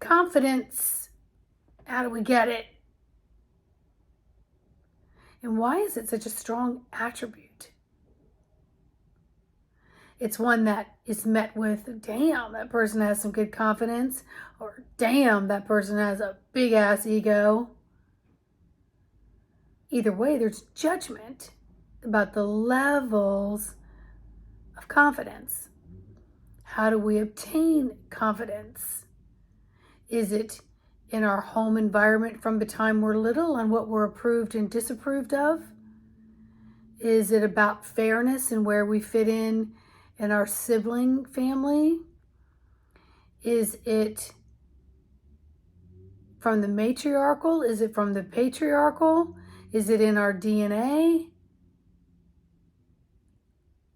confidence. How do we get it? And why is it such a strong attribute? It's one that is met with, damn, that person has some good confidence, or damn, that person has a big ass ego. Either way, there's judgment about the levels of confidence. How do we obtain confidence? Is it in our home environment from the time we're little and what we're approved and disapproved of? Is it about fairness and where we fit in our sibling family? Is it from the matriarchal? Is it from the patriarchal? Is it in our DNA?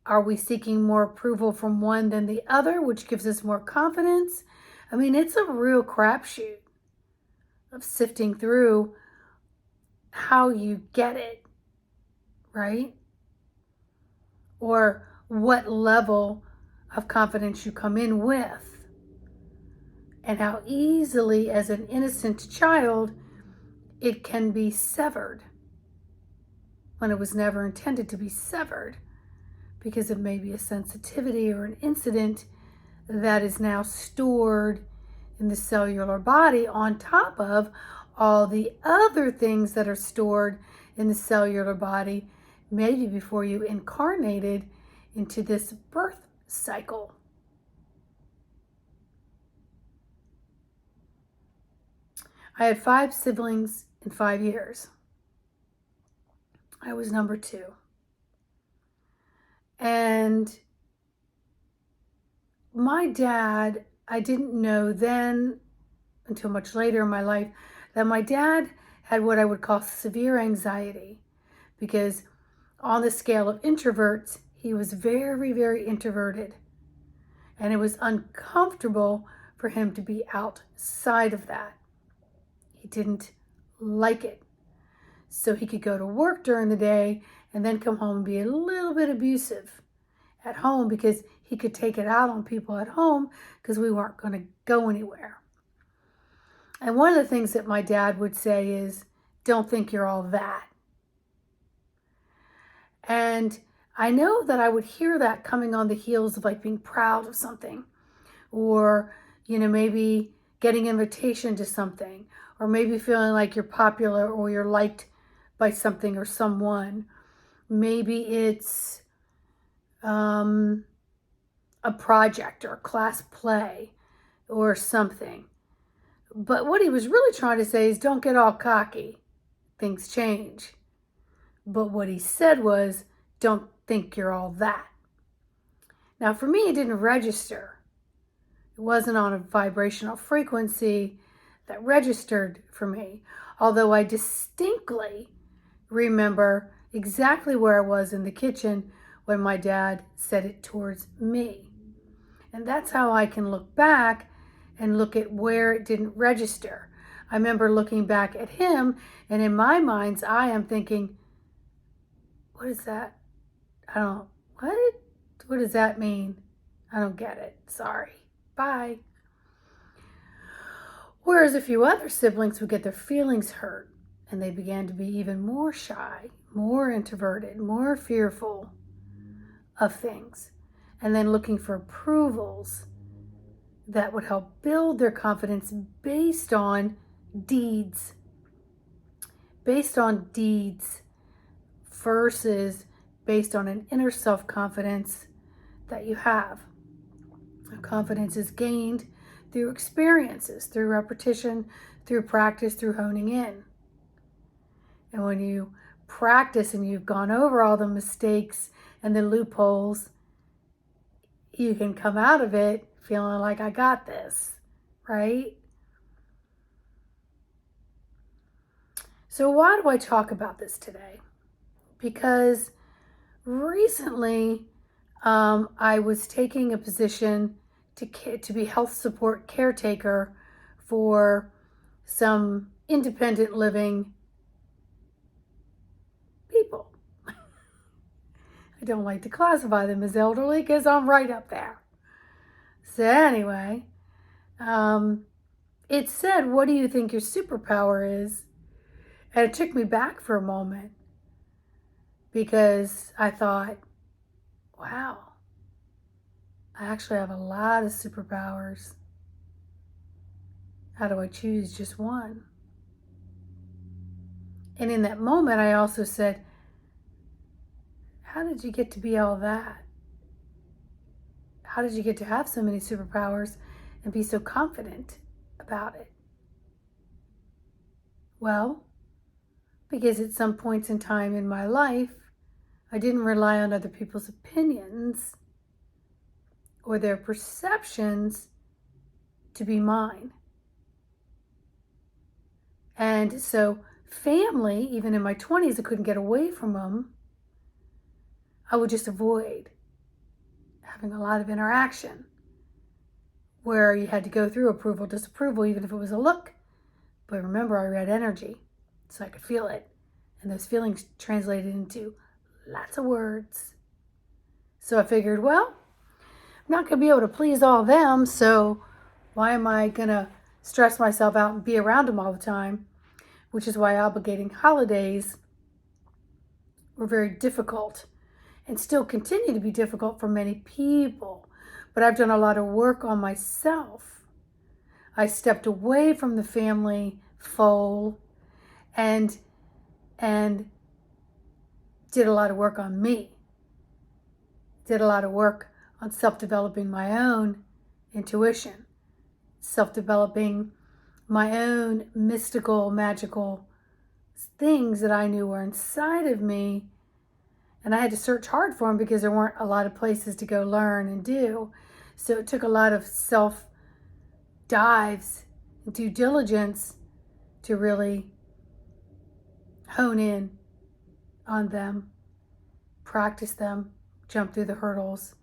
Are we seeking more approval from one than the other, which gives us more confidence? I mean, it's a real crapshoot of sifting through how you get it, right? Or what level of confidence you come in with, and how easily, as an innocent child, it can be severed when it was never intended to be severed, because of maybe a sensitivity or an incident that is now stored in the cellular body on top of all the other things that are stored in the cellular body, maybe before you incarnated into this birth cycle. I had 5 siblings in 5 years. I was number 2. And my dad, I didn't know then until much later in my life that my dad had what I would call severe anxiety, because on the scale of introverts, he was very, very introverted. And it was uncomfortable for him to be outside of that. He didn't like it. So he could go to work during the day and then come home and be a little bit abusive at home, because he could take it out on people at home because we weren't going to go anywhere. And one of the things that my dad would say is, don't think you're all that. And I know that I would hear that coming on the heels of like being proud of something, or, maybe getting invitation to something, or maybe feeling like you're popular or you're liked by something or someone. Maybe it's a project or a class play or something. But what he was really trying to say is, don't get all cocky. Things change. But what he said was, don't think you're all that. Now, for me, it didn't register. It wasn't on a vibrational frequency that registered for me. Although I distinctly remember exactly where I was in the kitchen when my dad said it towards me. And that's how I can look back and look at where it didn't register. I remember looking back at him, and in my mind's eye, I'm thinking, what is that? What does that mean? I don't get it. Sorry. Bye. Whereas a few other siblings would get their feelings hurt, and they began to be even more shy, more introverted, more fearful of things, and then looking for approvals that would help build their confidence based on deeds. Based on deeds versus based on an inner self-confidence that you have. Confidence is gained through experiences, through repetition, through practice, through honing in. And when you practice and you've gone over all the mistakes and the loopholes, you can come out of it feeling like, I got this, right? So why do I talk about this today? Because recently I was taking a position to be health support caretaker for some independent living people. I don't like to classify them as elderly because I'm right up there. So anyway, it said, what do you think your superpower is? And it took me back for a moment because I thought, wow, I actually have a lot of superpowers. How do I choose just one? And in that moment, I also said, how did you get to be all that? How did you get to have so many superpowers and be so confident about it? Well, because at some points in time in my life, I didn't rely on other people's opinions or their perceptions to be mine. And so family, even in my 20s, I couldn't get away from them. I would just avoid having a lot of interaction where you had to go through approval, disapproval, even if it was a look. But remember, I read energy, so I could feel it. And those feelings translated into lots of words. So I figured, well, I'm not going to be able to please all of them, so why am I going to stress myself out and be around them all the time? Which is why obligating holidays were very difficult and still continue to be difficult for many people. But I've done a lot of work on myself. I stepped away from the family fold and did a lot of work on me. Did a lot of work on self-developing my own intuition, self-developing my own mystical, magical things that I knew were inside of me. And I had to search hard for them because there weren't a lot of places to go learn and do. So it took a lot of self dives and due diligence to really hone in on them, practice them, jump through the hurdles,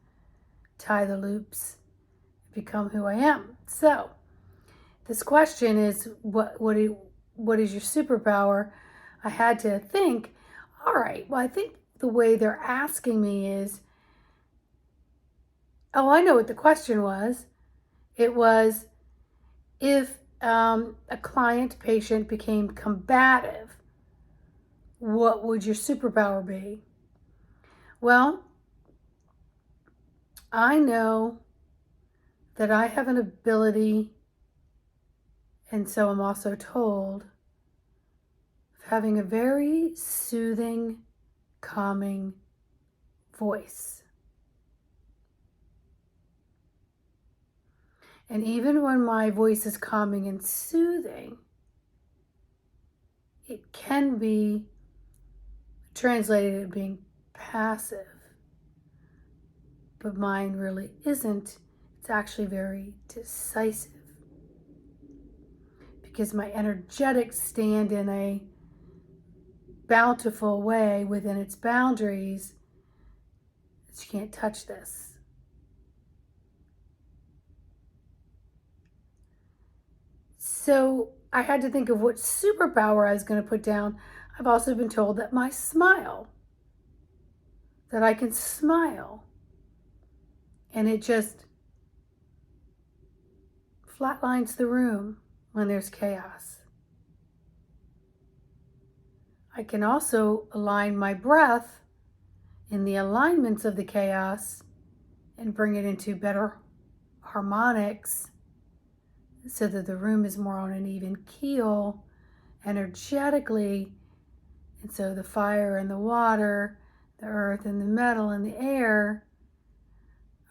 tie the loops, become who I am. So this question is, what is your superpower? I had to think, all right, well, I think the way they're asking me is, oh, I know what the question was. It was, if a client, patient became combative, what would your superpower be? Well, I know that I have an ability, and so I'm also told, of having a very soothing, calming voice. And even when my voice is calming and soothing, it can be translated as being passive. But mine really isn't. It's actually very decisive. Because my energetics stand in a bountiful way within its boundaries. You can't touch this. So I had to think of what superpower I was going to put down. I've also been told that my smile, that I can smile, and it just flatlines the room when there's chaos. I can also align my breath in the alignments of the chaos and bring it into better harmonics so that the room is more on an even keel energetically. And so the fire and the water, the earth and the metal and the air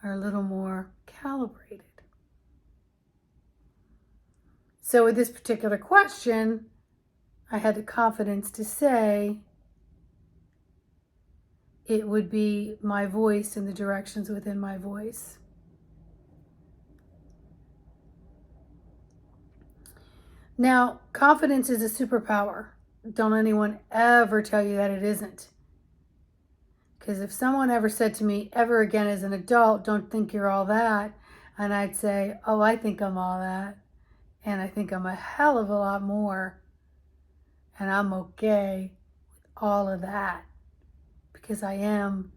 are a little more calibrated. So with this particular question, I had the confidence to say it would be my voice and the directions within my voice. Now, confidence is a superpower. Don't anyone ever tell you that it isn't. Because if someone ever said to me, ever again as an adult, don't think you're all that, and I'd say, oh, I think I'm all that, and I think I'm a hell of a lot more, and I'm okay with all of that, because I am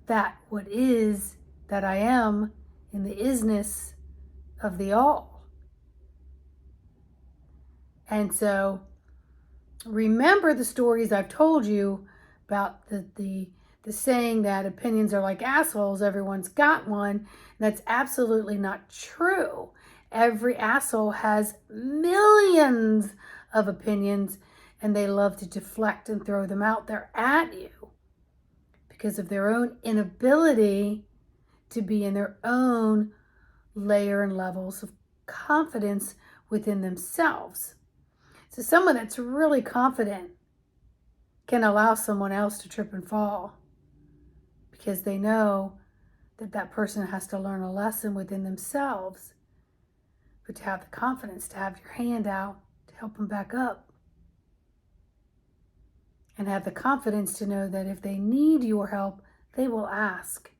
that what is that I am in the isness of the all. And so remember the stories I've told you about the saying that opinions are like assholes, everyone's got one. That's absolutely not true. Every asshole has millions of opinions, and they love to deflect and throw them out there at you because of their own inability to be in their own layer and levels of confidence within themselves. So someone that's really confident can allow someone else to trip and fall because they know that that person has to learn a lesson within themselves, but to have the confidence to have your hand out to help them back up, and have the confidence to know that if they need your help, they will ask,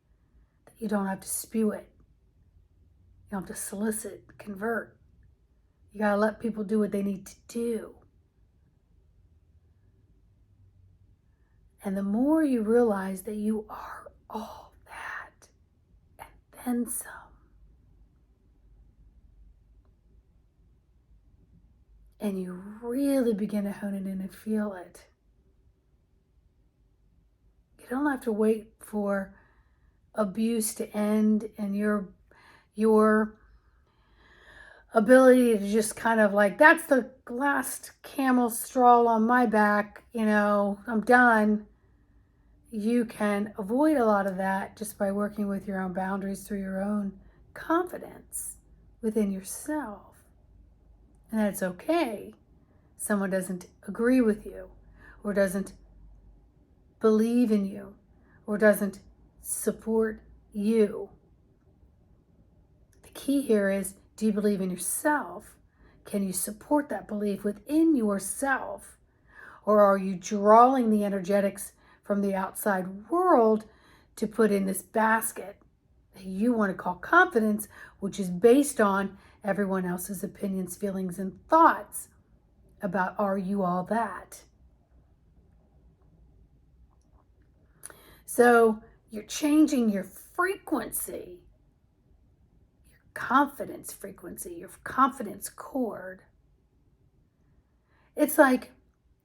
that you don't have to spew it. You don't have to solicit, convert. You got to let people do what they need to do. And the more you realize that you are all that and then some, and you really begin to hone it in and feel it, you don't have to wait for abuse to end and your ability to just kind of like, that's the last camel straw on my back, I'm done. You can avoid a lot of that just by working with your own boundaries through your own confidence within yourself. And that's okay. Someone doesn't agree with you, or doesn't believe in you, or doesn't support you. The key here is, do you believe in yourself? Can you support that belief within yourself? Or are you drawing the energetics from the outside world to put in this basket that you want to call confidence, which is based on everyone else's opinions, feelings, and thoughts about, are you all that? So you're changing your frequency, your confidence frequency, your confidence chord. It's like,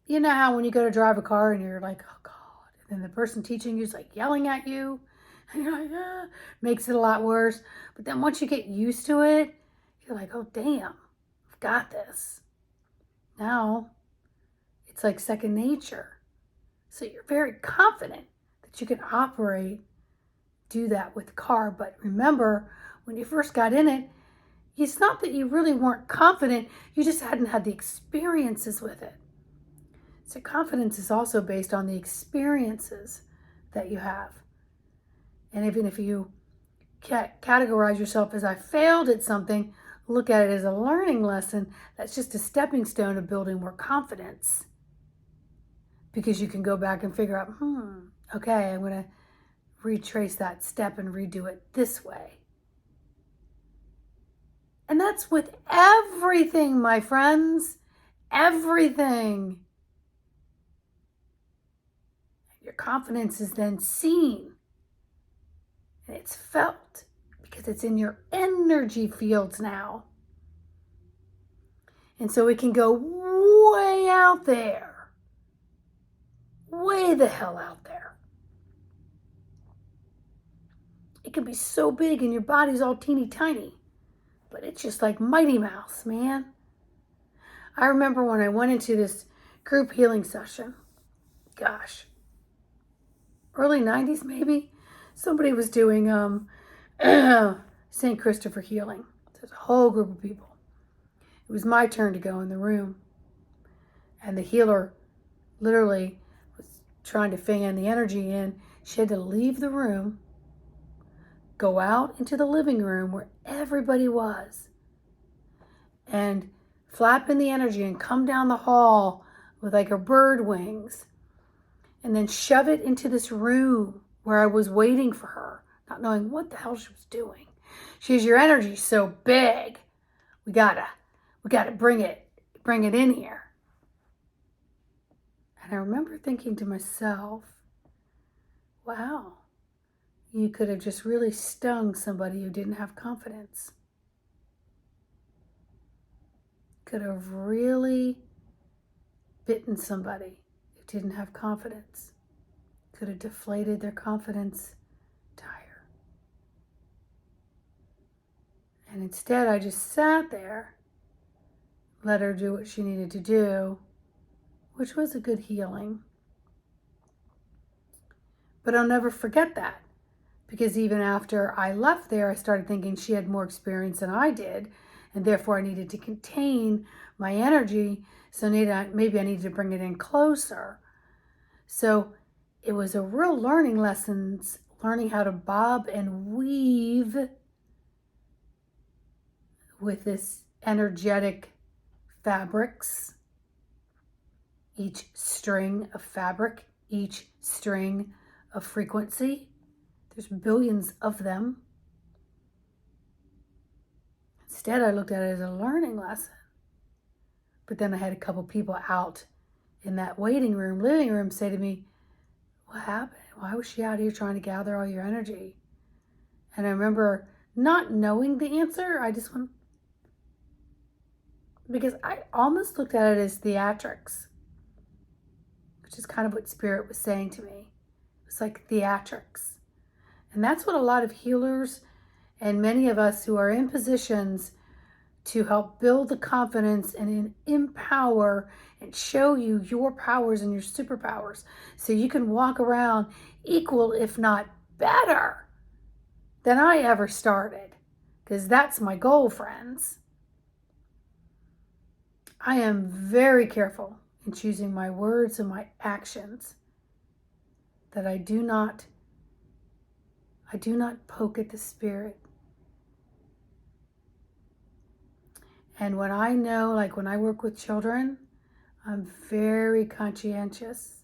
you know how when you go to drive a car and you're like, oh God, and then the person teaching you is like yelling at you, and you're like, ah, makes it a lot worse. But then once you get used to it, you're like, oh damn, I've got this. Now it's like second nature. So you're very confident that you can do that with the car. But remember, when you first got in it, it's not that you really weren't confident, you just hadn't had the experiences with it. So confidence is also based on the experiences that you have. And even if you categorize yourself as, I failed at something, look at it as a learning lesson. That's just a stepping stone of building more confidence. Because you can go back and figure out, okay, I'm going to retrace that step and redo it this way. And that's with everything, my friends. Everything. Your confidence is then seen. And it's felt because it's in your energy fields now. And so it can go way out there. Way the hell out there. It can be so big and your body's all teeny tiny. But it's just like Mighty Mouse, man. I remember when I went into this group healing session. Gosh. Early 90s maybe. Somebody was doing St. Christopher healing. There's a whole group of people. It was my turn to go in the room. And the healer literally was trying to fan the energy in. She had to leave the room, go out into the living room where everybody was, and flap in the energy and come down the hall with like her bird wings, and then shove it into this room where I was waiting for her, not knowing what the hell she was doing. She says, your energy's so big. We gotta bring it in here. And I remember thinking to myself, wow, you could have just really stung somebody who didn't have confidence. could have really bitten somebody who didn't have confidence. Could have deflated their confidence tire. And instead, I just sat there, let her do what she needed to do, which was a good healing. But I'll never forget that, because even after I left there, I started thinking she had more experience than I did, and therefore I needed to contain my energy, so maybe I needed to bring it in closer. So it was a real learning lessons, learning how to bob and weave with this energetic fabrics, each string of fabric, each string of frequency. There's billions of them. Instead, I looked at it as a learning lesson. But then I had a couple people out in that waiting room, living room, say to me, what happened? Why was she out here trying to gather all your energy? And I remember not knowing the answer. I just went, because I almost looked at it as theatrics, which is kind of what Spirit was saying to me. It's like theatrics. And that's what a lot of healers and many of us who are in positions to help build the confidence and empower and show you your powers and your superpowers so you can walk around equal, if not better, than I ever started. Because that's my goal, friends. I am very careful in choosing my words and my actions, that I do not poke at the spirit. And when I know, like when I work with children, I'm very conscientious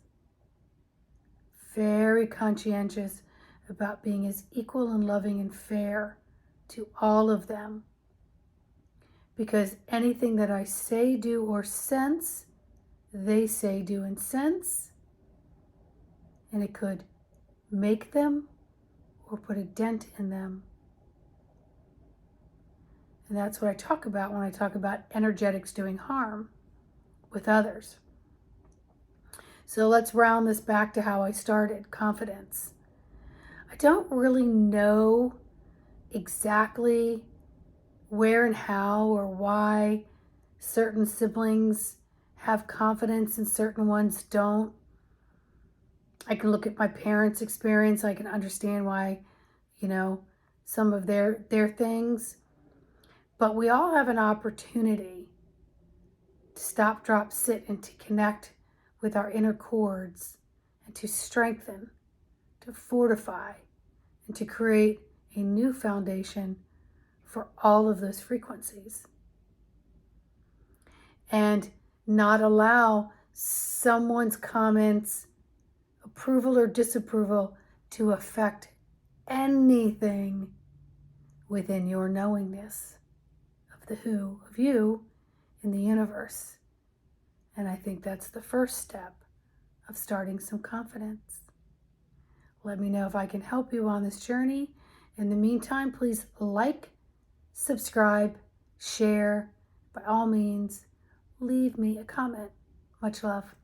about being as equal and loving and fair to all of them. Because anything that I say, do, or sense, they say, do, and sense. And it could make them or put a dent in them. And that's what I talk about when I talk about energetics doing harm with others. So let's round this back to how I started, confidence. I don't really know exactly where and how or why certain siblings have confidence and certain ones don't. I can look at my parents' experience. I can understand why, some of their things. But we all have an opportunity to stop, drop, sit, and to connect with our inner chords and to strengthen, to fortify, and to create a new foundation for all of those frequencies. And not allow someone's comments, approval or disapproval, to affect anything within your knowingness of the who of you in the universe. And I think that's the first step of starting some confidence. Let me know if I can help you on this journey. In the meantime, please like, subscribe, share. By all means, leave me a comment. Much love.